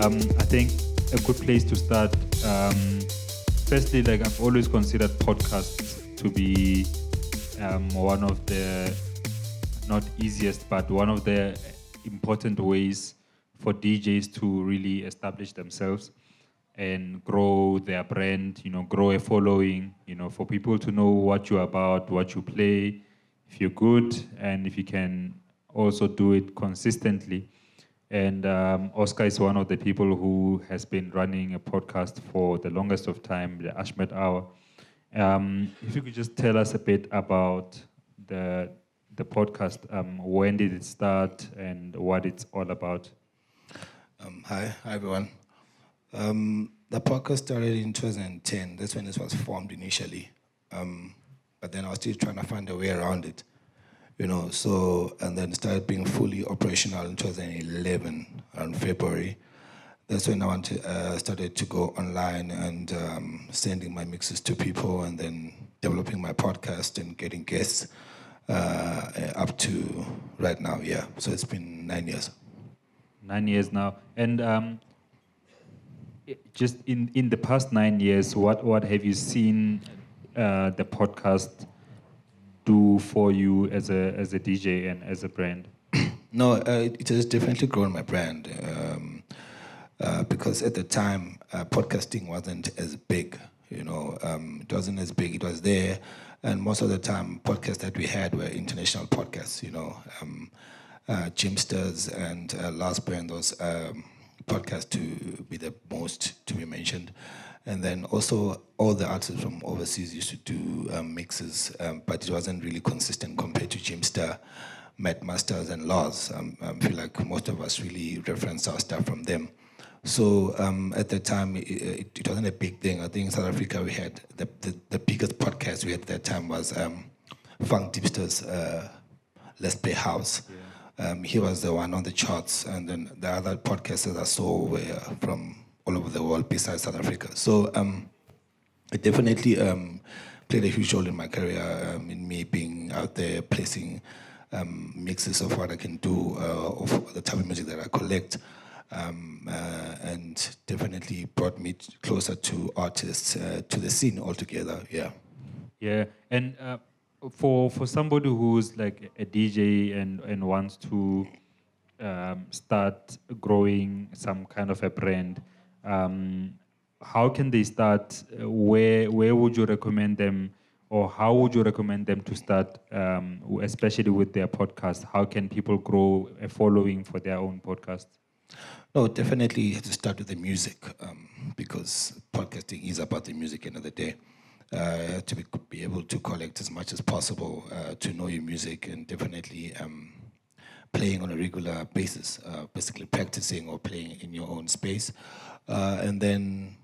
I think a good place to start. Firstly, like I've always considered podcasts to be one of the not easiest, but one of the important ways for DJs to really establish themselves and grow their brand, grow a following, for people to know what you're about, what you play, if you're good, and if you can also do it consistently. And Oscar is one of the people who has been running a podcast for the longest of time, the Ashmed Hour. If you could just tell us a bit about the podcast, when did it start and what it's all about? Hi everyone. The podcast started in 2010. That's when it was formed initially. But then I was still trying to find a way around it, and then started being fully operational in 2011, around February. That's when I started to go online and sending my mixes to people and then developing my podcast and getting guests up to right now, yeah. So it's been 9 years. 9 years now. And just in the past 9 years, what have you seen the podcast do for you as a DJ and as a brand? No, it has definitely grown my brand because at the time, podcasting wasn't as big. It wasn't as big. It was there, and most of the time, podcasts that we had were international podcasts. Jimsters and Last Brand, those podcasts to be the most to be mentioned. And then also all the artists from overseas used to do mixes, but it wasn't really consistent compared to Jimster, Matt Masters, and Laws. I feel like most of us really reference our stuff from them. So at the time, it wasn't a big thing. I think in South Africa we had the biggest podcast we had at that time was Funk Deepster's Let's Play House. Yeah. He was the one on the charts, and then the other podcasters I saw were from all over the world besides South Africa. So it definitely played a huge role in my career, in me being out there placing mixes of what I can do, of the type of music that I collect, and definitely brought me closer to artists, to the scene altogether, yeah. Yeah, and for somebody who's like a DJ and wants to start growing some kind of a brand, how can they start? Where would you recommend them, or how would you recommend them to start, especially with their podcast? How can people grow a following for their own podcast? No, definitely you have to start with the music, because podcasting is about the music end of the day. You have to be able to collect as much as possible to know your music, and definitely playing on a regular basis, basically practicing or playing in your own space, and then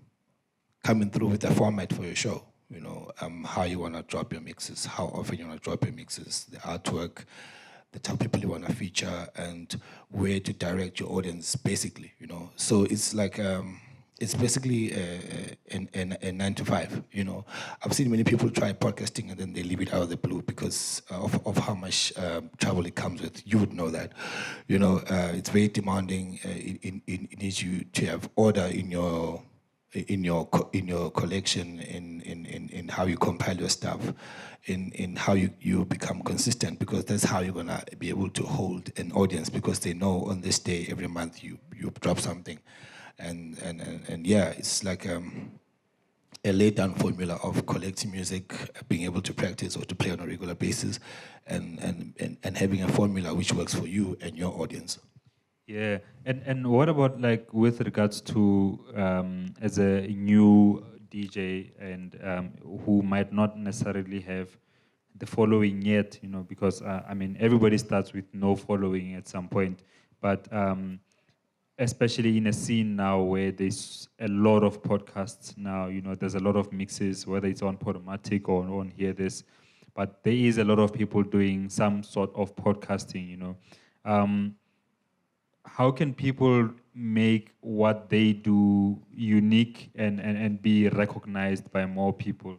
coming through with a format for your show. How you want to drop your mixes, how often you want to drop your mixes, the artwork, the type of people you want to feature, and where to direct your audience, basically. So it's like it's basically a 9 to 5. I've seen many people try podcasting and then they leave it out of the blue because of how much trouble it comes with. You would know that. It's very demanding. It needs you to have order in your collection, in how you compile your stuff, in how you become consistent, because that's how you're gonna be able to hold an audience, because they know on this day every month you drop something, and yeah, it's like a laid down formula of collecting music, being able to practice or to play on a regular basis, and having a formula which works for you and your audience. Yeah, and what about like with regards to as a new DJ and who might not necessarily have the following yet, because everybody starts with no following at some point, but especially in a scene now where there's a lot of podcasts now, there's a lot of mixes, whether it's on Podomatic or on Hear This, but there is a lot of people doing some sort of podcasting, how can people make what they do unique and be recognized by more people?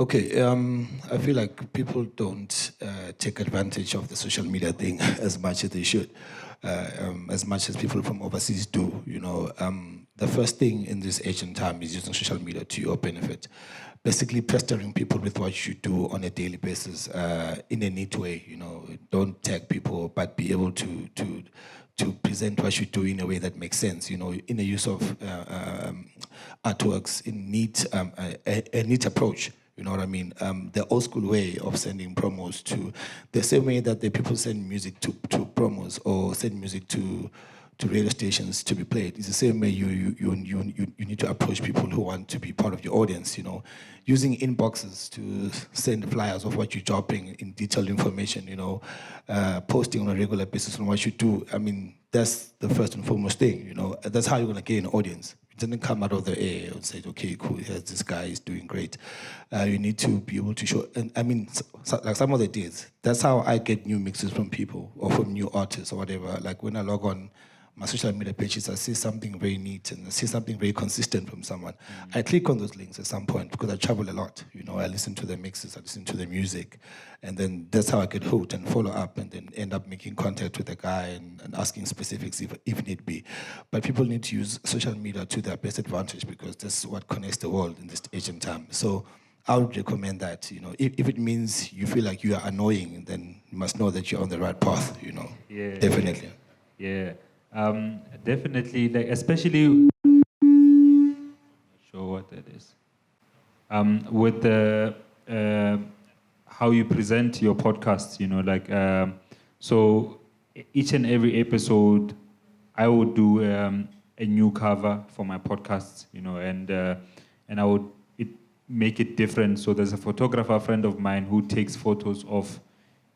Okay, I feel like people don't take advantage of the social media thing as much as they should, as much as people from overseas do. The first thing in this age and time is using social media to your benefit. Basically, pestering people with what you do on a daily basis in a neat way. Don't tag people, but be able to present what you do in a way that makes sense. In the use of artworks, in a neat approach. You know what I mean? The old school way of sending promos to the same way that the people send music to promos or send music to radio stations to be played. It's the same way you need to approach people who want to be part of your audience. Using inboxes to send flyers of what you're dropping in detailed information. Posting on a regular basis on what you do. I mean, that's the first and foremost thing. That's how you're gonna gain an audience. It doesn't come out of the air and say, okay, cool, here's this guy, he's doing great. You need to be able to show, and I mean, like some of the days, that's how I get new mixes from people or from new artists or whatever. Like when I log on my social media pages, I see something very neat and I see something very consistent from someone. I click on those links at some point because I travel a lot. I listen to the mixes, I listen to the music, and then that's how I get hooked and follow up and then end up making contact with the guy and asking specifics if need be. But people need to use social media to their best advantage because that's what connects the world in this age and time. So I would recommend that, if it means you feel like you are annoying, then you must know that you're on the right path, Yeah. Definitely. Yeah. Definitely, like especially. Not sure what that is. With the how you present your podcasts, so each and every episode, I would do a new cover for my podcasts, and I would make it different. So there's a photographer friend of mine who takes photos of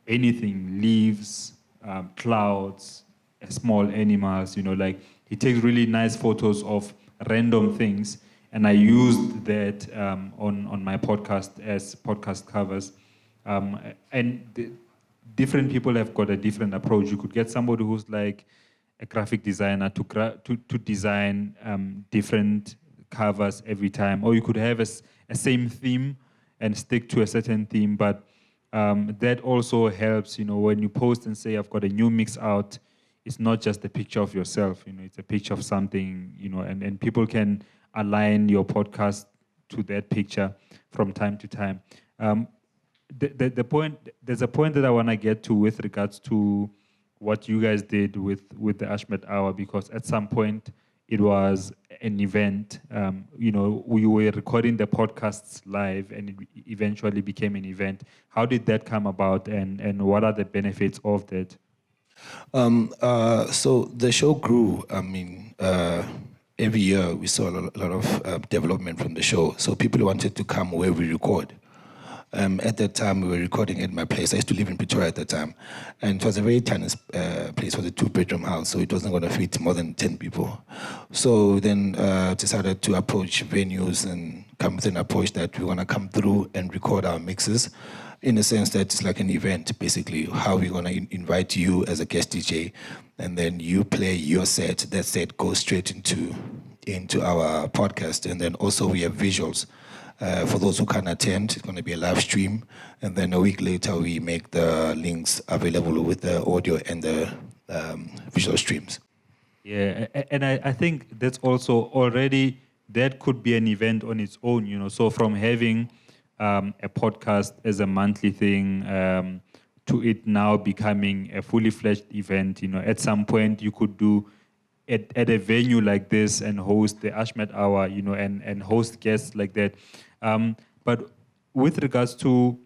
anything, leaves, clouds, small animals, he takes really nice photos of random things, and I used that on my podcast as podcast covers. Different people have got a different approach. You could get somebody who's like a graphic designer to design different covers every time, or you could have a same theme and stick to a certain theme, but that also helps, when you post and say, I've got a new mix out, it's not just a picture of yourself, it's a picture of something, and people can align your podcast to that picture from time to time. There's a point that I want to get to with regards to what you guys did with the Ashmet Hour, because at some point it was an event. We were recording the podcasts live, and it eventually became an event. How did that come about, and what are the benefits of that? So the show grew. I mean, every year we saw a lot of development from the show. So people wanted to come where we record. At that time, we were recording at my place. I used to live in Pretoria at that time. And it was a very tiny place. It was a 2-bedroom house, so it wasn't going to fit more than 10 people. So then decided to approach venues and come with an approach that we want to come through and record our mixes, in a sense that it's like an event, basically, how we're going to invite you as a guest DJ, and then you play your set. That set goes straight into our podcast. And then also we have visuals. For those who can't attend, it's going to be a live stream. And then a week later, we make the links available with the audio and the visual streams. Yeah, and I think that's also already, that could be an event on its own, So from having a podcast as a monthly thing to it now becoming a fully fledged event, at some point you could do at a venue like this and host the Ashmet Hour, and host guests like that. But with regards to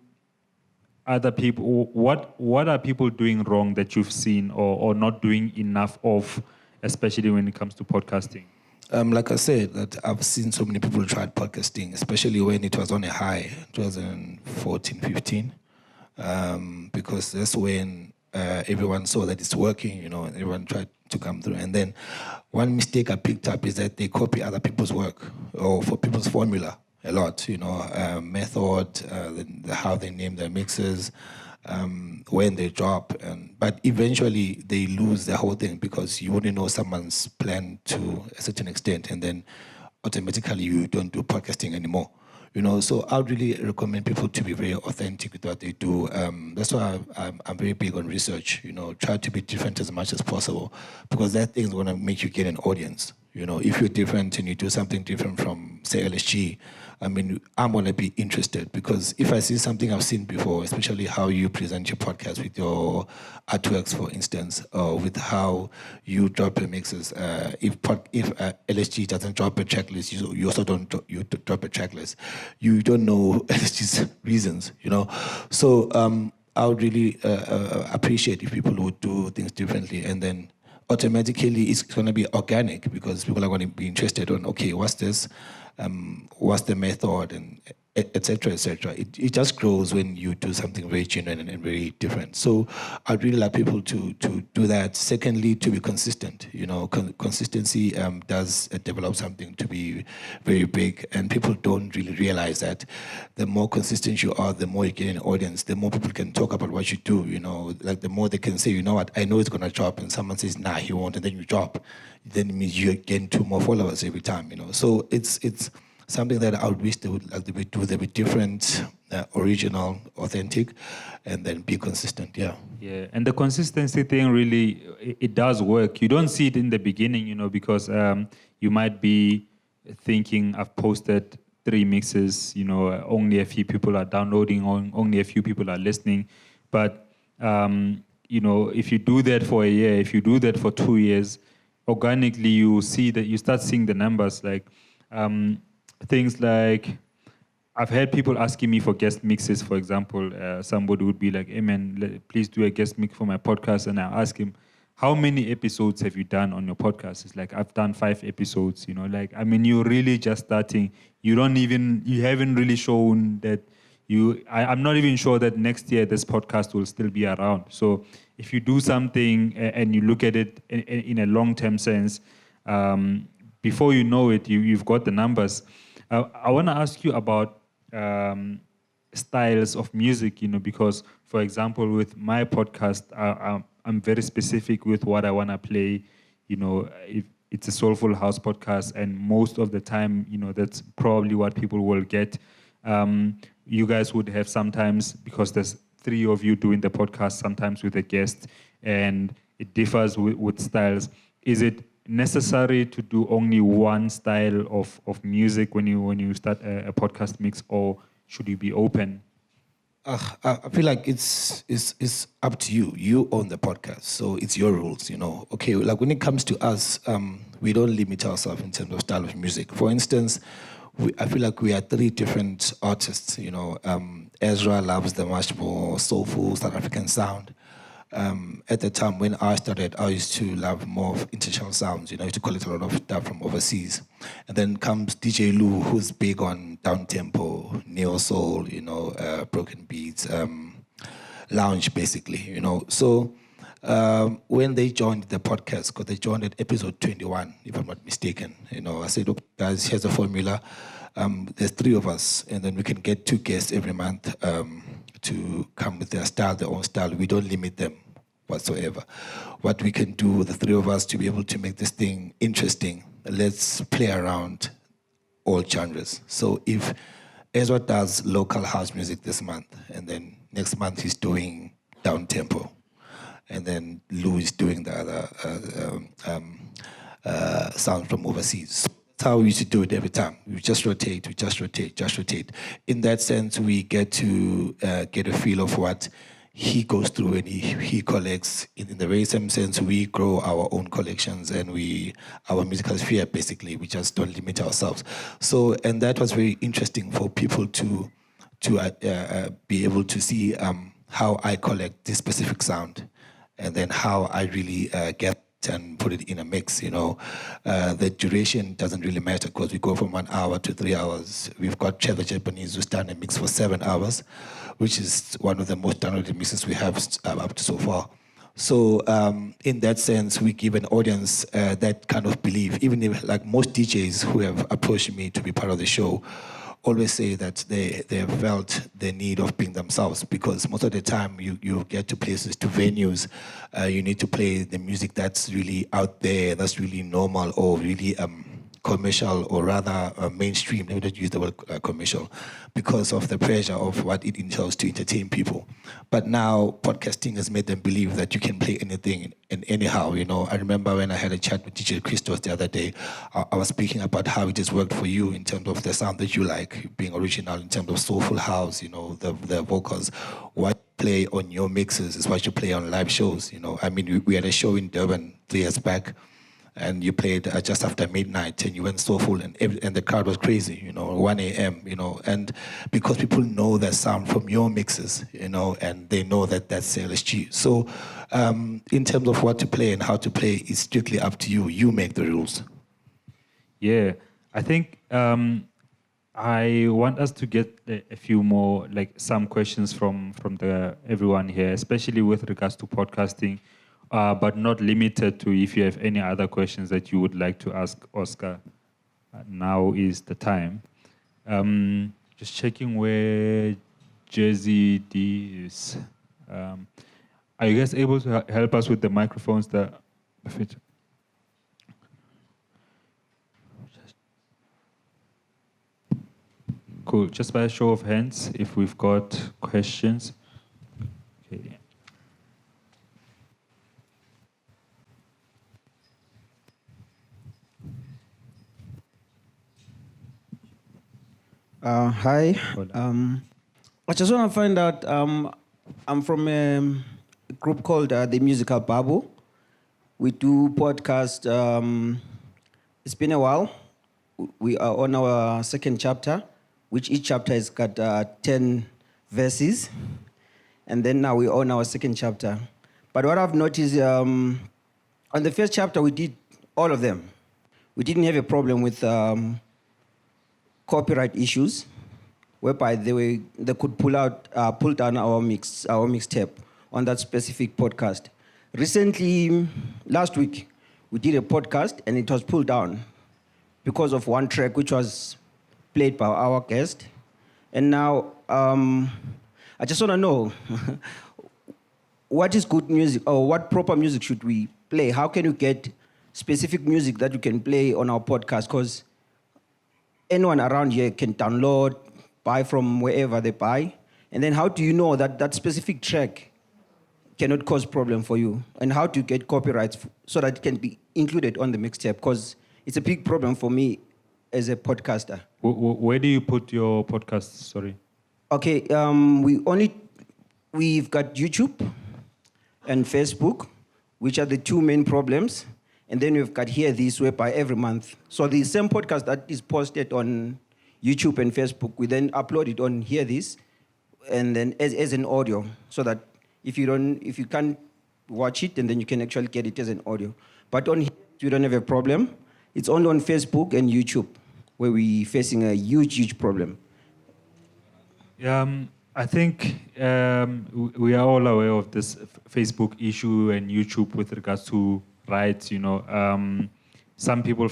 other people, what are people doing wrong that you've seen or not doing enough of, especially when it comes to podcasting? Like I said, that I've seen so many people try podcasting, especially when it was on a high, 2014, 15, because that's when everyone saw that it's working, and everyone tried to come through. And then one mistake I picked up is that they copy other people's work or for people's formula a lot, method, how they name their mixes, when they drop, but eventually they lose the whole thing because you only know someone's plan to a certain extent, and then automatically you don't do podcasting anymore. So I would really recommend people to be very authentic with what they do. That's why I'm very big on research. Try to be different as much as possible, because that thing is going to make you get an audience. If you're different and you do something different from, say, LSG, I'm going to be interested, because if I see something I've seen before, especially how you present your podcast with your artworks, for instance, or with how you drop your mixes. If LSG doesn't drop a checklist, you also don't drop a checklist. You don't know LSG's reasons, So I would really appreciate if people would do things differently, and then automatically it's going to be organic, because people are going to be interested on, okay, what's this? What's the method, and et cetera, et cetera. It just grows when you do something very genuine and very different. So I'd really like people to do that. Secondly, to be consistent. Consistency does develop something to be very big, and people don't really realize that the more consistent you are, the more you get an audience, the more people can talk about what you do. Like the more they can say, you know what, I know it's going to drop, and someone says, nah, he won't, and then you drop. Then it means you gain 2 more followers every time. So it's something that I would wish they would like to be do. They be different, original, authentic, and then be consistent. Yeah. Yeah, and the consistency thing really, it does work. You don't see it in the beginning, because you might be thinking, I've posted 3 mixes, only a few people are downloading, only a few people are listening. But if you do that for a year, if you do that for 2 years, organically you start seeing the numbers, like things like, I've had people asking me for guest mixes. For example, somebody would be like, hey man, please do a guest mix for my podcast, and I ask him, how many episodes have you done on your podcast? It's like, I've done 5 episodes, you're really just starting. You haven't really shown that I'm not even sure that next year this podcast will still be around. So if you do something and you look at it in a long-term sense, before you know it, you've got the numbers. I want to ask you about styles of music, because, for example, with my podcast, I'm very specific with what I want to play. If it's a soulful house podcast, and most of the time, that's probably what people will get. You guys would have sometimes, because there's 3 of you doing the podcast, sometimes with a guest, and it differs with styles. Is it necessary to do only one style of music when you start a podcast mix, or should you be open? I feel like it's up to you. You own the podcast, so it's your rules, Okay, like when it comes to us, we don't limit ourselves in terms of style of music. For instance, I feel like we are 3 different artists, Ezra loves the much more soulful South African sound. At the time when I started, I used to love more of international sounds, I used to collect a lot of stuff from overseas. And then comes DJ Lou, who's big on down-tempo, neo-soul, broken beats, lounge, basically, So when they joined the podcast, because they joined at episode 21, if I'm not mistaken, I said, look, guys, here's a formula. There's 3 of us, and then we can get 2 guests every month to come with their own style. We don't limit them whatsoever. What we can do, the 3 of us, to be able to make this thing interesting, let's play around all genres. So if Ezra does local house music this month, and then next month he's doing down-tempo, and then Lou is doing the other sound from overseas. That's how we used to do it every time. We just rotate. In that sense, we get to get a feel of what he goes through and he collects. In the very same sense, we grow our own collections and our musical sphere, basically. We just don't limit ourselves. So, and that was very interesting for people to be able to see how I collect this specific sound, and then how I really get and put it in a mix, The duration doesn't really matter, because we go from 1 hour to 3 hours. We've got Cheddar Japanese who's done a mix for 7 hours, which is one of the most downloaded mixes we have up to so far. So in that sense, we give an audience that kind of belief. Even if, like most DJs who have approached me to be part of the show, always say that they have felt the need of being themselves, because most of the time you get to places, to venues, you need to play the music that's really out there, that's really normal or really commercial, or rather mainstream. Let me not use the word commercial, because of the pressure of what it entails to entertain people. But now podcasting has made them believe that you can play anything and anyhow. I remember when I had a chat with DJ Christos the other day, I was speaking about how it has worked for you in terms of the sound that you like, being original in terms of soulful house, the vocals. What you play on your mixes is what you play on live shows. I mean, we had a show in Durban 3 years back, and you played just after midnight, and you went so full, and the crowd was crazy, 1 a.m., and because people know that sound from your mixes, and they know that that's LSG. So in terms of what to play and how to play, it's strictly up to you. You make the rules. Yeah, I think I want us to get a few more, some questions from everyone here, especially with regards to podcasting. But not limited to. If you have any other questions that you would like to ask Oscar, now is the time. Just checking where Jersey D is. Are you guys able to help us with the microphones? Cool. Just by a show of hands, if we've got questions. Okay. Hi. I just want to find out, I'm from a group called The Musical Bubble. We do podcast. It's been a while. We are on our second chapter, which each chapter has got 10 verses. And then now we're on our second chapter. But what I've noticed, on the first chapter, we did all of them. We didn't have a problem with copyright issues, whereby they could pull down our mixtape on that specific podcast. Recently, last week, we did a podcast and it was pulled down because of one track which was played by our guest. And now, I just want to know, what is good music, or what proper music should we play? How can you get specific music that you can play on our podcast? Because anyone around here can download, buy from wherever they buy. And then how do you know that that specific track cannot cause problem for you? And how do you get copyrights so that it can be included on the mixtape? Because it's a big problem for me as a podcaster. Where do you put your podcasts? Sorry. Okay, we've got YouTube and Facebook, which are the two main problems. And then we've got Hear This, whereby every month. So the same podcast that is posted on YouTube and Facebook, we then upload it on Hear This, and then as an audio, so that if you can't watch it, and then you can actually get it as an audio. But on Hear This, we don't have a problem. It's only on Facebook and YouTube where we're facing a huge problem. I think we are all aware of this Facebook issue and YouTube with regards to rights. Some people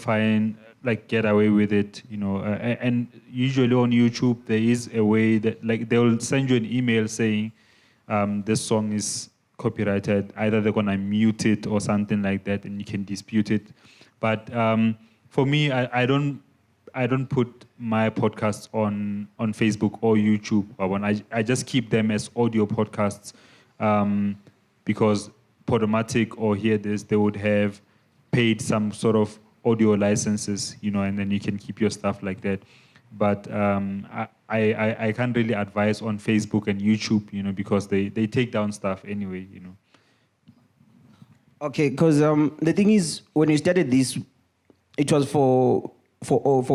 get away with it, and usually on YouTube there is a way that they'll send you an email saying this song is copyrighted. Either they're gonna mute it or something like that, and you can dispute it. But for me, I don't put my podcasts on Facebook or YouTube. I just keep them as audio podcasts because Podomatic or Hear This, they would have paid some sort of audio licenses, and then you can keep your stuff like that. But I can't really advise on Facebook and YouTube, because they take down stuff anyway, Okay, because the thing is, when we started this, it was for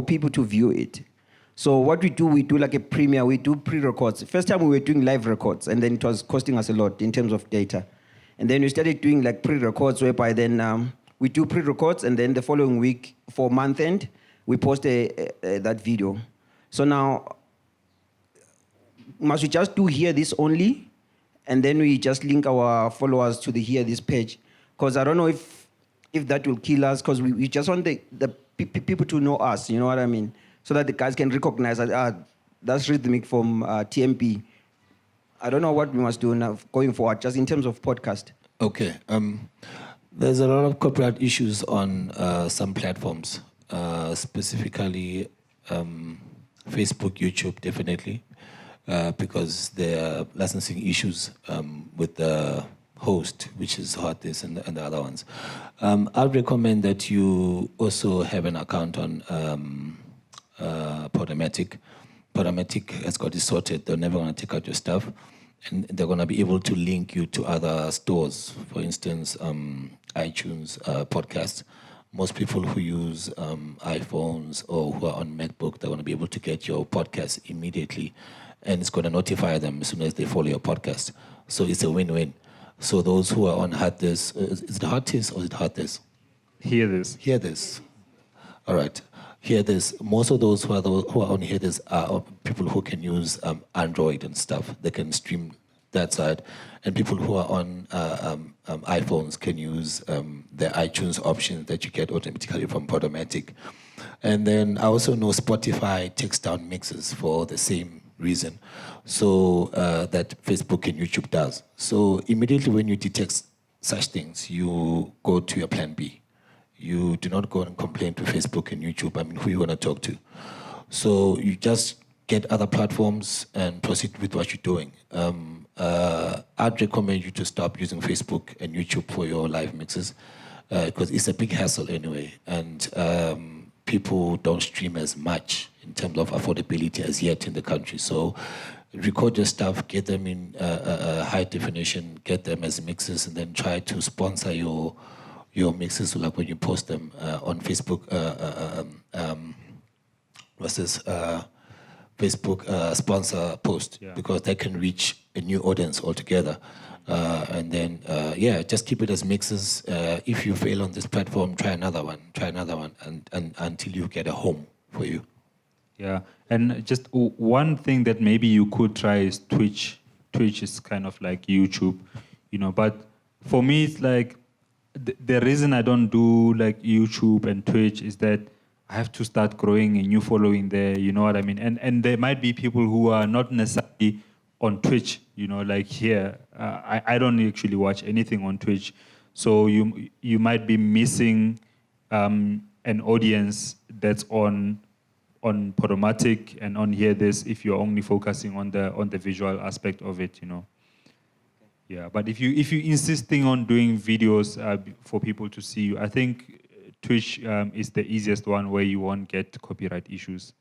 people to view it. So what we do like a premiere, we do pre-records. First time we were doing live records, and then it was costing us a lot in terms of data. And then we started doing like pre-records, whereby then we do pre-records, and then the following week for month end, we post that video. So now, must we just do Hear This only, and then we just link our followers to the Hear This page? Because I don't know if that will kill us, because we just want the people to know us, you know what I mean? So that the guys can recognize that that's Rhythmic from TMP. I don't know what we must do now going forward, just in terms of podcast. Okay. There's a lot of copyright issues on some platforms. specifically Facebook, YouTube, definitely, because there are licensing issues with the host, which is Hotdis and the other ones. I'd recommend that you also have an account on Podomatic. Podomatic has got it sorted. They're never going to take out your stuff. And they're going to be able to link you to other stores. For instance, iTunes podcasts. Most people who use iPhones or who are on MacBook, they're going to be able to get your podcast immediately. And it's going to notify them as soon as they follow your podcast. So it's a win-win. So those who are on Hotdis, is it Hotdis or is it Hotdis? Hear this. Hear this. All right. Hear this. Most of those who are on Hear this are people who can use Android and stuff. They can stream that side. And people who are on iPhones can use the iTunes options that you get automatically from Podomatic. And then I also know Spotify takes down mixes for the same reason. So that Facebook and YouTube does. So immediately when you detect such things, you go to your plan B. You do not go and complain to Facebook and YouTube. I mean, who are you going to talk to? So you just get other platforms and proceed with what you're doing. I'd recommend you to stop using Facebook and YouTube for your live mixes because it's a big hassle anyway. And people don't stream as much in terms of affordability as yet in the country. So record your stuff, get them in high definition, get them as mixes, and then try to sponsor your mixes, like when you post them on Facebook. Facebook sponsor post, because they can reach a new audience altogether. And then, just keep it as mixes. If you fail on this platform, try another one, and until you get a home for you. Yeah, and just one thing that maybe you could try is Twitch. Twitch is kind of like YouTube, but for me, it's like the reason I don't do like YouTube and Twitch is that I have to start growing a new following there, you know what I mean? And there might be people who are not necessarily on Twitch, like here. I don't actually watch anything on Twitch. So you might be missing an audience that's on Podomatic and on Hear This if you're only focusing on the visual aspect of it, Yeah, but if you're insisting on doing videos for people to see you, I think Twitch is the easiest one where you won't get copyright issues.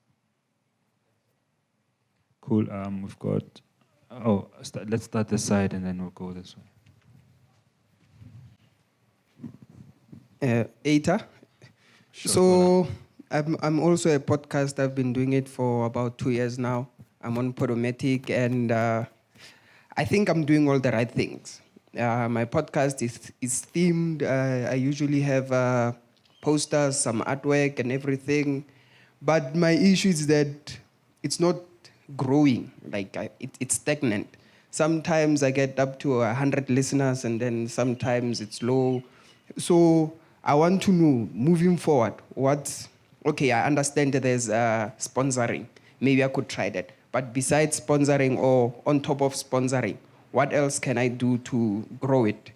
Cool. We've got. Let's start this side and then we'll go this way. Eta. Sure. So I'm also a podcast. I've been doing it for about 2 years now. I'm on Podomatic, and I think I'm doing all the right things. My podcast is themed. I usually have posters, some artwork, and everything. But my issue is that it's not growing. Like it's stagnant. Sometimes I get up to 100 listeners, and then sometimes it's low. So I want to know, moving forward, okay, I understand that there's sponsoring. Maybe I could try that. But besides sponsoring or on top of sponsoring, what else can I do to grow it?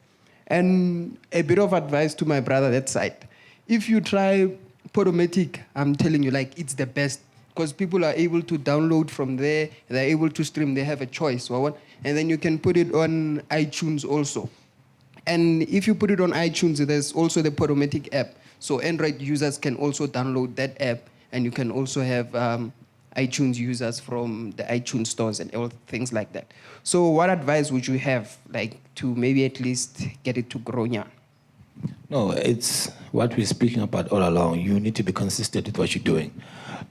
And a bit of advice to my brother that side. If you try Podomatic, I'm telling you, like, it's the best because people are able to download from there. They're able to stream. They have a choice. And then you can put it on iTunes also. And if you put it on iTunes, there's also the Podomatic app. So Android users can also download that app, and you can also have iTunes users from the iTunes stores and all things like that. So what advice would you have, like, to maybe at least get it to grow? Yeah? No, it's what we're speaking about all along. You need to be consistent with what you're doing.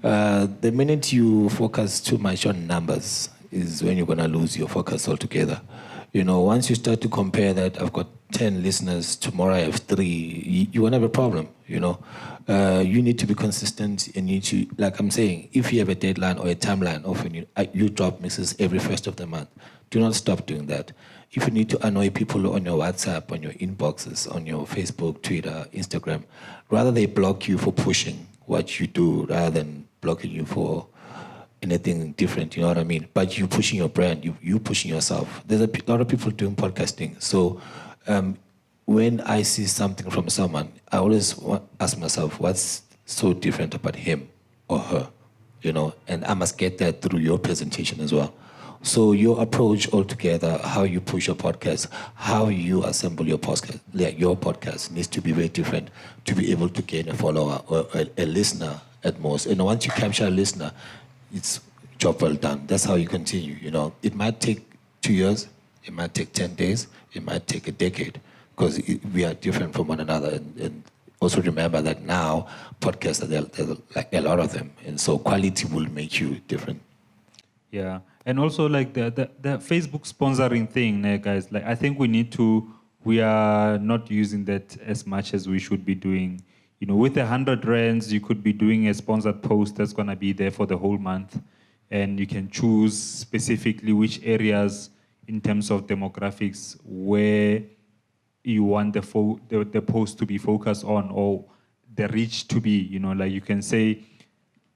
The minute you focus too much on numbers is when you're going to lose your focus altogether. Once you start to compare that, I've got 10 listeners, tomorrow I have 3, you won't have a problem, You need to be consistent and you need to, like I'm saying, if you have a deadline or a timeline of when you drop mixes every first of the month, do not stop doing that. If you need to annoy people on your WhatsApp, on your inboxes, on your Facebook, Twitter, Instagram, rather they block you for pushing what you do rather than blocking you for anything different, you know what I mean? But you pushing your brand, you pushing yourself. There's a lot of people doing podcasting. So when I see something from someone, I always ask myself, what's so different about him or her, and I must get that through your presentation as well. So your approach altogether, how you push your podcast, how you assemble your podcast needs to be very different to be able to gain a follower or a listener at most. And once you capture a listener, it's job well done. That's how you continue. It might take 2 years, it might take 10 days, it might take a decade, because we are different from one another. And also remember that now podcasts, there's like a lot of them, and so quality will make you different. Yeah, and also like the Facebook sponsoring thing, guys. Like I think we are not using that as much as we should be doing. With 100 rands, you could be doing a sponsored post that's gonna be there for the whole month, and you can choose specifically which areas in terms of demographics where you want the post to be focused on, or the reach to be. Like you can say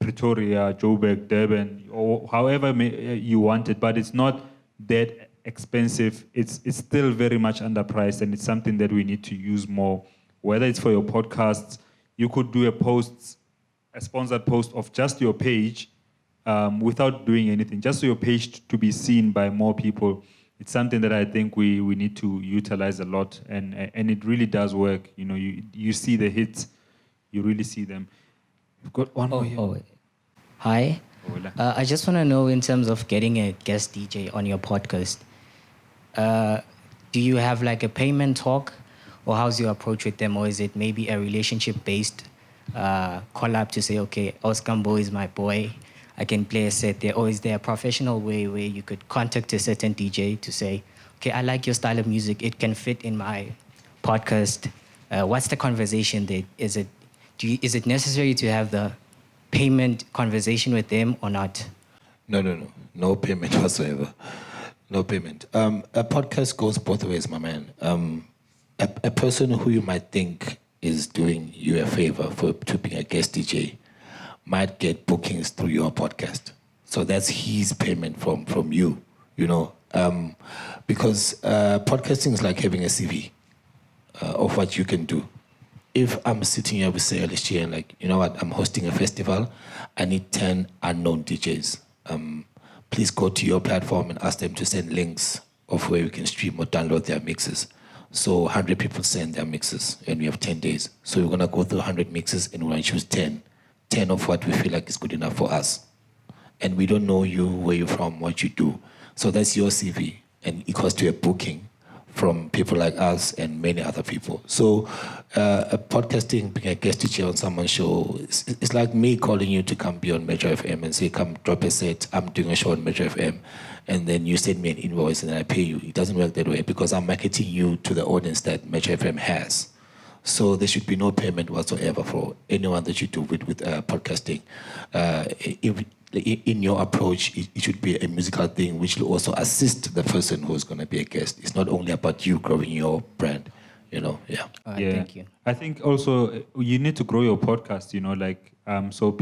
Pretoria, Joburg, Durban, or however you want it, but it's not that expensive. It's still very much underpriced, and it's something that we need to use more. Whether it's for your podcasts, you could do a sponsored post of just your page without doing anything, just so your page to be seen by more people. It's something that I think we need to utilize a lot, and it really does work. You see the hits, you really see them. We've got one more here. Hi. I just want to know, in terms of getting a guest DJ on your podcast, do you have like a payment talk, or how's your approach with them, or is it maybe a relationship-based collab to say, okay, Oscar Mbo is my boy, I can play a set there, or is there a professional way where you could contact a certain DJ to say, okay, I like your style of music, it can fit in my podcast? What's the conversation there? Is it necessary to have the payment conversation with them or not? No payment whatsoever. No payment. A podcast goes both ways, my man. A person who you might think is doing you a favor to being a guest DJ might get bookings through your podcast. So that's his payment from you, because podcasting is like having a CV of what you can do. If I'm sitting here with, say, LSG, and like, you know what, I'm hosting a festival, I need 10 unknown DJs. Please go to your platform and ask them to send links of where we can stream or download their mixes. So 100 people send their mixes, and we have 10 days. So we're going to go through 100 mixes, and we're going to choose 10 of what we feel like is good enough for us. And we don't know you, where you're from, what you do. So that's your CV, and it goes to a booking from people like us and many other people. So podcasting, being a guest teacher on someone's show, it's like me calling you to come be on Metro FM and say, come drop a set, I'm doing a show on Metro FM, and then you send me an invoice and then I pay you. It doesn't work that way, because I'm marketing you to the audience that Metro FM has. So there should be no payment whatsoever for anyone that you do with podcasting. In your approach, it should be a musical thing which will also assist the person who's going to be a guest. It's not only about you growing your brand, Yeah. Thank you. I think also you need to grow your podcast, so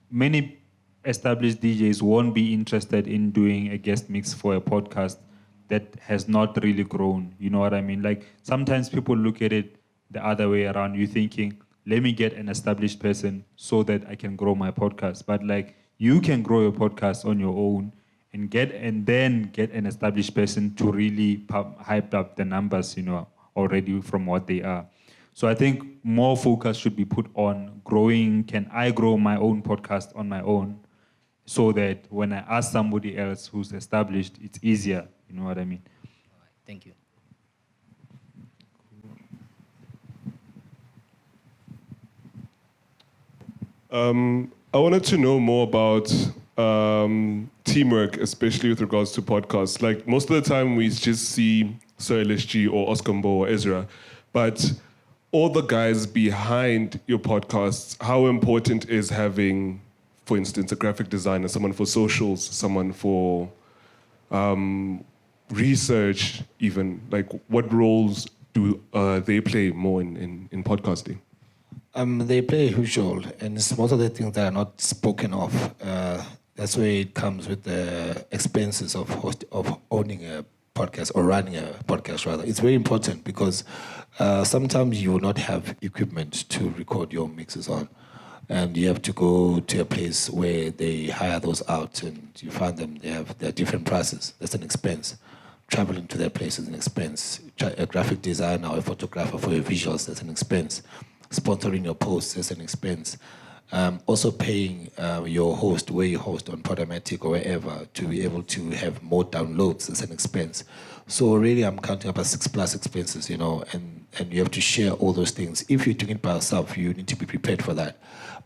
many established DJs won't be interested in doing a guest mix for a podcast that has not really grown. You know what I mean? Like sometimes people look at it the other way around. You're thinking, let me get an established person so that I can grow my podcast. But like you can grow your podcast on your own and then get an established person to really hype up the numbers, already from what they are. So I think more focus should be put on growing. Can I grow my own podcast on my own, so that when I ask somebody else who's established, it's easier. You know what I mean? All right, thank you. I wanted to know more about teamwork, especially with regards to podcasts. Like most of the time we just see Sir LSG or Oscar Mbo or Ezra, but all the guys behind your podcasts, how important is having, for instance, a graphic designer, someone for socials, someone for research even? Like what roles do they play more in podcasting? They play a huge role, and it's most of the things that are not spoken of. That's where it comes with the expenses of owning podcast or running a podcast rather, it's very important because sometimes you will not have equipment to record your mixes on. And you have to go to a place where they hire those out and you find them, they have their different prices. That's an expense. Traveling to their place is an expense. A graphic designer or a photographer for your visuals, that's an expense. Sponsoring your posts, that's an expense. Also paying your host, where you host on Podomatic or wherever, to be able to have more downloads, that's an expense. So really I'm counting up as 6+ expenses, you know, and you have to share all those things. If you're doing it by yourself, you need to be prepared for that.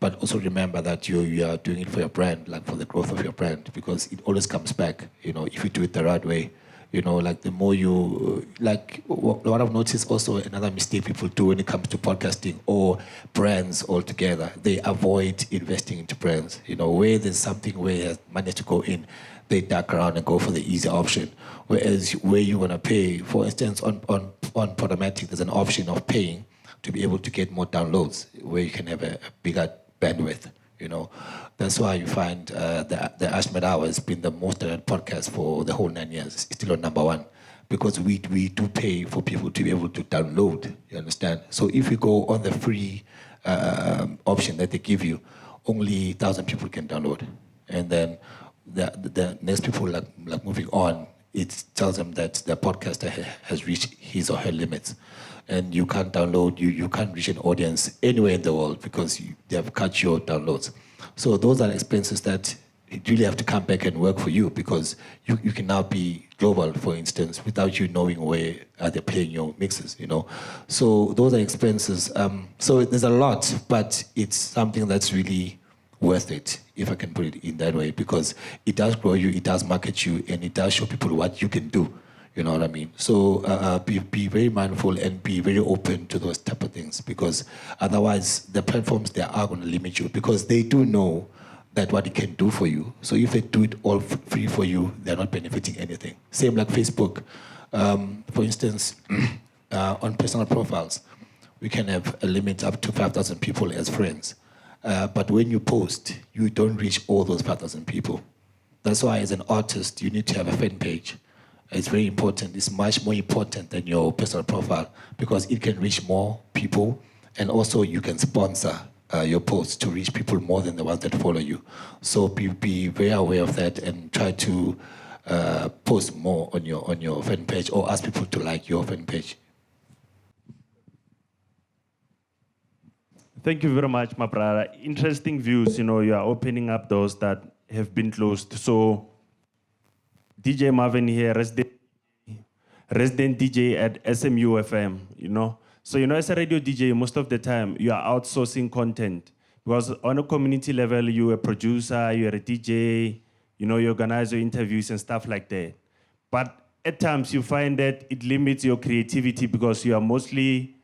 But also remember that you are doing it for your brand, like for the growth of your brand, because it always comes back, you know, if you do it the right way. You know, like the more you, like what I've noticed also another mistake people do when it comes to podcasting or brands altogether, they avoid investing into brands. You know, where there's something where money to go in, they duck around and go for the easy option. Whereas where you want to pay, for instance, on Podomatic, there's an option of paying to be able to get more downloads, where you can have a bigger bandwidth. You know, that's why you find the Ahmed Hour has been the most downloaded podcast for the whole 9 years. It's still on number one because we do pay for people to be able to download. You understand? So if you go on the free option that they give you, only 1,000 people can download, and then the next people like moving on, it tells them that the podcaster has reached his or her limits. And you can't download, you can't reach an audience anywhere in the world because they have cut your downloads. So those are expenses that really have to come back and work for you because you can now be global, for instance, without you knowing where are they playing your mixes, you know. So those are expenses. So there's a lot, but it's something that's really worth it, if I can put it in that way, because it does grow you, it does market you, and it does show people what you can do. You know what I mean? So be very mindful and be very open to those type of things, because otherwise the platforms, they are going to limit you because they do know that what it can do for you. So if they do it all free for you, they're not benefiting anything. Same like Facebook. For instance, on personal profiles, we can have a limit up to 5,000 people as friends. But when you post, you don't reach all those 5,000 people. That's why as an artist, you need to have a fan page. It's very important. It's much more important than your personal profile because it can reach more people, and also you can sponsor your posts to reach people more than the ones that follow you. So be very aware of that and try to post more on your fan page or ask people to like your fan page. Thank you very much, my brother. Interesting views. You know, you are opening up those that have been closed. So DJ Marvin here, resident DJ at SMU FM, you know. So, you know, as a radio DJ, most of the time, you are outsourcing content. Because on a community level, you're a producer, you're a DJ, you know, you organize your interviews and stuff like that. But at times, you find that it limits your creativity because you are mostly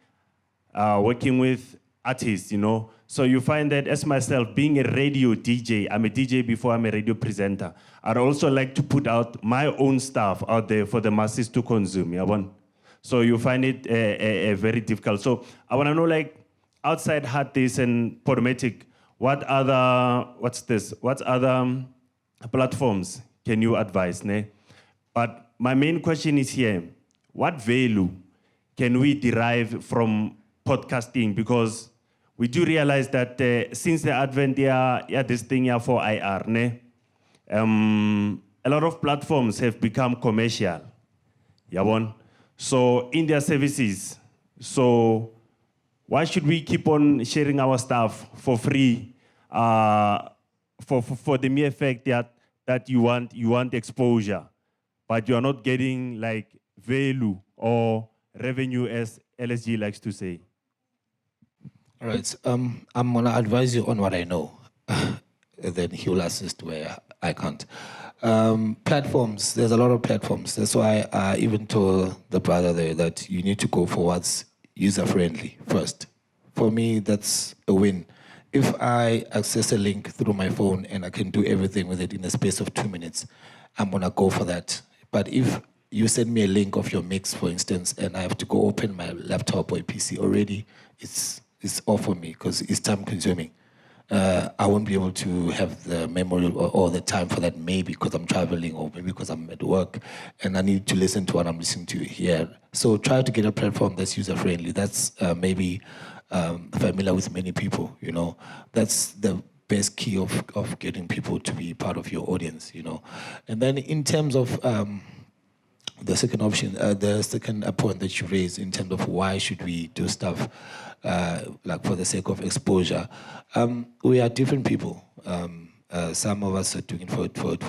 working with artists, you know. So you find that as myself, being a radio DJ, I'm a DJ before I'm a radio presenter. I'd also like to put out my own stuff out there for the masses to consume. Yeah, so you find it very difficult. So I want to know, like, outside Harddisk and Podomatic, what other platforms can you advise? Ne? But my main question is here, what value can we derive from podcasting? Because we do realize that since the advent this thing for IR, ne? A lot of platforms have become commercial. So in their services, so why should we keep on sharing our stuff for free for the mere fact that you want exposure, but you are not getting like value or revenue, as LSG likes to say? All right. I'm going to advise you on what I know. Then he will assist where I can't. Platforms, there's a lot of platforms. That's why I even told the brother there that you need to go for what's user-friendly first. For me, that's a win. If I access a link through my phone and I can do everything with it in a space of 2 minutes, I'm going to go for that. But if you send me a link of your mix, for instance, and I have to go open my laptop or PC already, it's off for me because it's time consuming. I won't be able to have the memory or the time for that, maybe because I'm traveling or maybe because I'm at work and I need to listen to what I'm listening to here. So try to get a platform that's user-friendly, that's maybe familiar with many people, you know. That's the best key of getting people to be part of your audience, you know. And then in terms of the second option, the second point that you raised in terms of why should we do stuff like for the sake of exposure, we are different people. Some of us are doing it for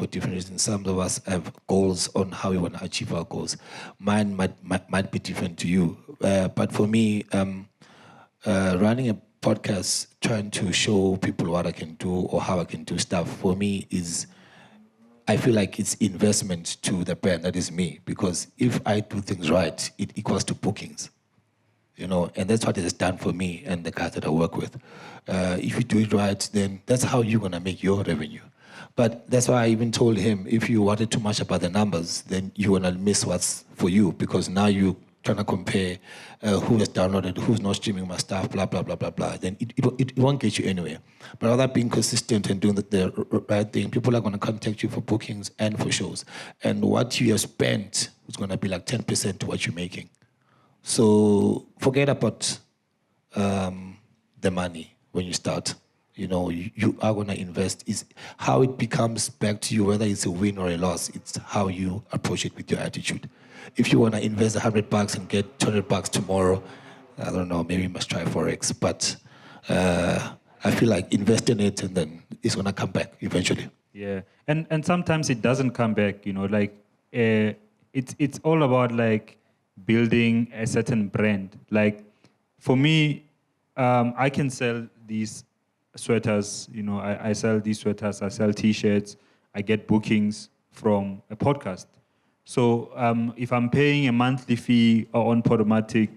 different reasons. Some of us have goals on how we want to achieve our goals. Mine might be different to you. But for me, running a podcast, trying to show people what I can do or how I can do stuff, for me is, I feel like it's investment to the brand, that is me. Because if I do things right, it equals to bookings. You know, and that's what it has done for me and the guys that I work with. If you do it right, then that's how you're gonna make your revenue. But that's why I even told him, if you worry too much about the numbers, then you're gonna miss what's for you, because now you're trying to compare who has downloaded, who's not streaming my stuff, blah, blah, blah, blah, blah. Then it won't get you anywhere. But rather being consistent and doing the right thing, people are gonna contact you for bookings and for shows. And what you have spent is gonna be like 10% to what you're making. So forget about the money when you start. You know, you are going to invest. Is how it becomes back to you, whether it's a win or a loss. It's how you approach it with your attitude. If you want to invest $100 and get $200 tomorrow, I don't know, maybe you must try Forex. But I feel like invest in it and then it's going to come back eventually. Yeah, and sometimes it doesn't come back. You know, like it's all about like building a certain brand. Like for me, I can sell these sweaters, you know, I sell these sweaters, I sell t-shirts, I get bookings from a podcast. So if I'm paying a monthly fee on Podomatic,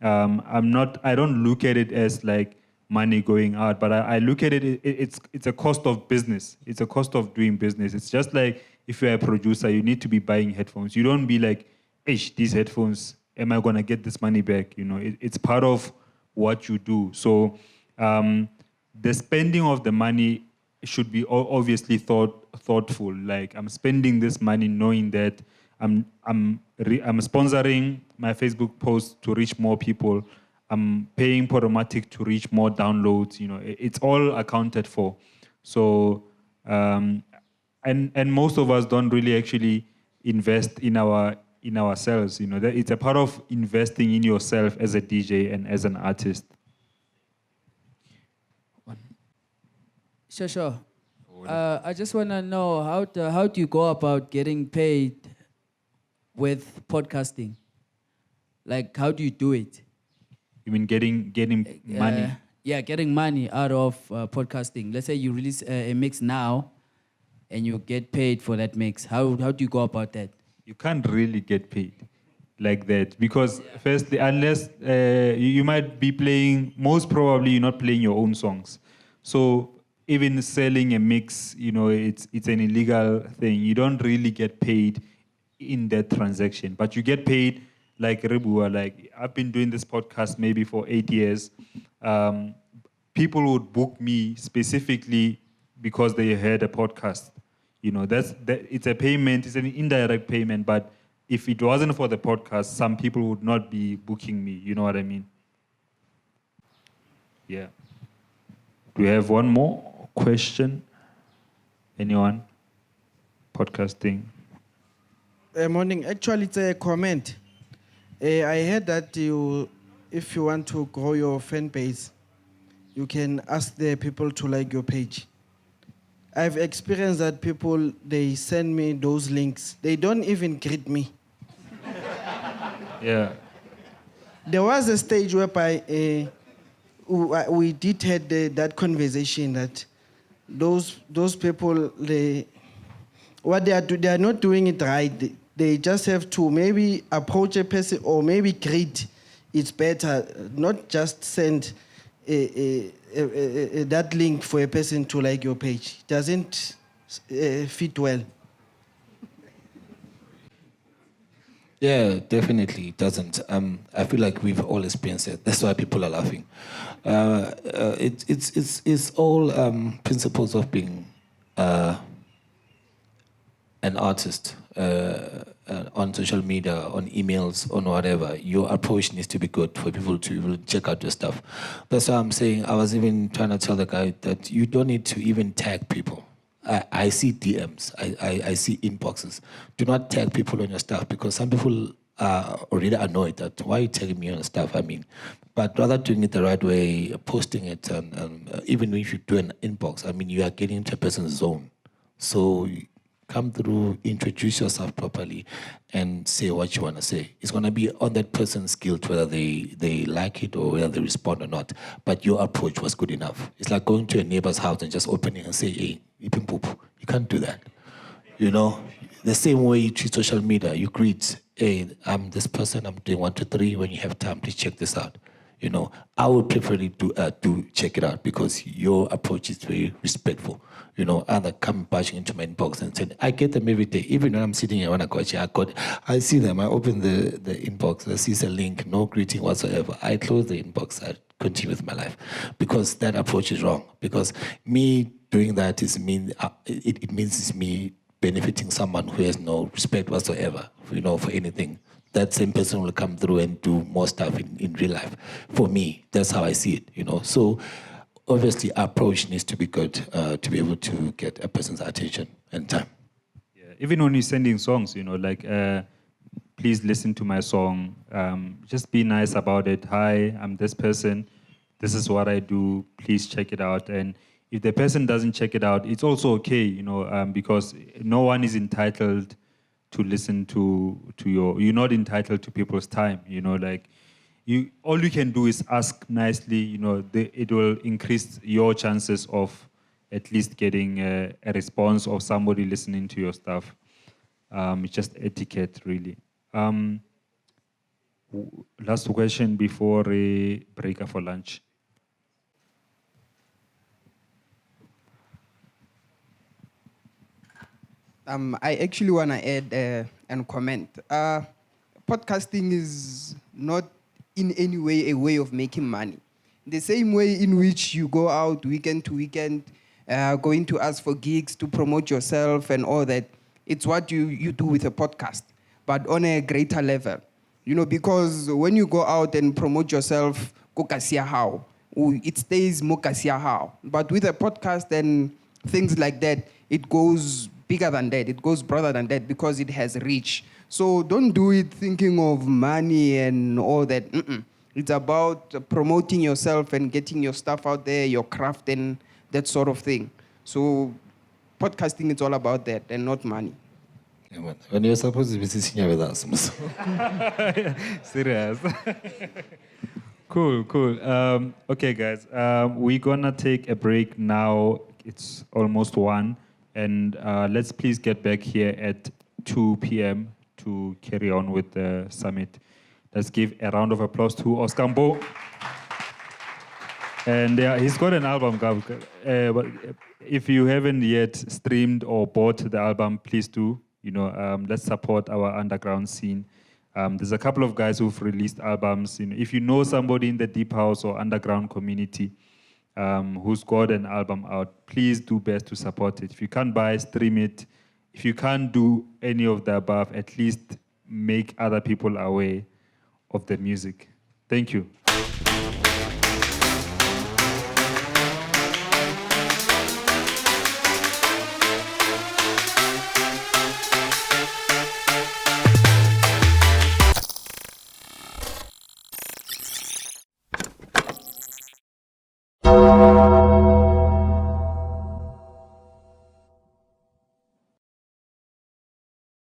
I don't look at it as like money going out, but I look at it, it's a cost of business. It's a cost of doing business. It's just like if you're a producer, you need to be buying headphones. You don't be like, these headphones, am I going to get this money back? You know, it's part of what you do. So the spending of the money should be obviously thoughtful. Like I'm spending this money knowing that I'm sponsoring my Facebook post to reach more people. I'm paying Podomatic to reach more downloads. You know, it's all accounted for. So and most of us don't really actually invest in ourselves. You know, that it's a part of investing in yourself as a DJ and as an artist. Sure. I just want to know how do you go about getting paid with podcasting? Like, how do you do it? You mean getting money? Yeah, getting money out of podcasting. Let's say you release a mix now, and you get paid for that mix. How do you go about that? You can't really get paid like that because firstly, unless you might be playing, most probably you're not playing your own songs. So even selling a mix, you know, it's an illegal thing. You don't really get paid in that transaction, but you get paid like Rebua. Like I've been doing this podcast maybe for 8 years. People would book me specifically because they heard a podcast. You know, it's a payment, it's an indirect payment, but if it wasn't for the podcast, some people would not be booking me. You know what I mean? Yeah. Do we have one more question? Anyone? Podcasting. Morning. Actually, it's a comment. I heard that if you want to grow your fan base, you can ask the people to like your page. I've experienced that people, they send me those links. They don't even greet me. Yeah. There was a stage whereby we did had that conversation that those people, they are not doing it right. They just have to maybe approach a person or maybe greet. It's better, not just send that link for a person to like your page. It doesn't fit well. Yeah, definitely it doesn't. I feel like we've all experienced it. That's why people are laughing. It's all principles of being an artist on social media, on emails, on whatever. Your approach needs to be good for people to even check out your stuff. That's why I'm saying, I was even trying to tell the guy that you don't need to even tag people. I see DMs, I see inboxes. Do not tag people on your stuff, because some people are already annoyed that why are you tagging me on stuff? I mean, but rather doing it the right way, posting it, and even if you do an inbox, I mean, you are getting into a person's zone. So come through, introduce yourself properly, and say what you want to say. It's going to be on that person's guilt whether they like it or whether they respond or not. But your approach was good enough. It's like going to a neighbor's house and just opening and say, hey, you can't do that. You know, the same way you treat social media, you greet, hey, I'm this person, I'm doing 1, 2, 3. When you have time, please check this out. You know, I would preferably do check it out, because your approach is very respectful. You know, other come bashing into my inbox and saying, I get them every day. Even when I'm sitting here, when I got here, I see them. I open the inbox, I see a link, no greeting whatsoever. I close the inbox, I continue with my life, because that approach is wrong. Because me doing that it means it's me benefiting someone who has no respect whatsoever, you know, for anything. That same person will come through and do more stuff in real life. For me, that's how I see it, you know. So obviously, our approach needs to be good to be able to get a person's attention and time. Yeah. Even when you're sending songs, you know, like, please listen to my song. Just be nice about it. Hi, I'm this person. This is what I do. Please check it out. And if the person doesn't check it out, it's also okay, you know, because no one is entitled to listen to you're not entitled to people's time, you know, like, all you can do is ask nicely, you know, it will increase your chances of at least getting a response of somebody listening to your stuff. It's just etiquette, really. Last question before we break up for lunch. I actually want to add and comment. Podcasting is not in any way a way of making money. The same way in which you go out weekend to weekend, going to ask for gigs to promote yourself and all that, it's what you do with a podcast, but on a greater level. You know, because when you go out and promote yourself, it stays how. But with a podcast and things like that, it goes bigger than that. It goes broader than that, because it has reach. So don't do it thinking of money and all that. It's about promoting yourself and getting your stuff out there, your craft and that sort of thing. So podcasting is all about that and not money. Yeah, man. When you're supposed to be sitting here with us. Serious. Cool. Okay, guys. We're going to take a break now. It's almost 1. And let's please get back here at 2 p.m. to carry on with the summit. Let's give a round of applause to Oscar Mbo. And he's got an album. But if you haven't yet streamed or bought the album, please do. You know, let's support our underground scene. There's a couple of guys who've released albums. You know, if you know somebody in the deep house or underground community who's got an album out, please do best to support it. If you can't buy, stream it. If you can't do any of the above, at least make other people aware of the music. Thank you.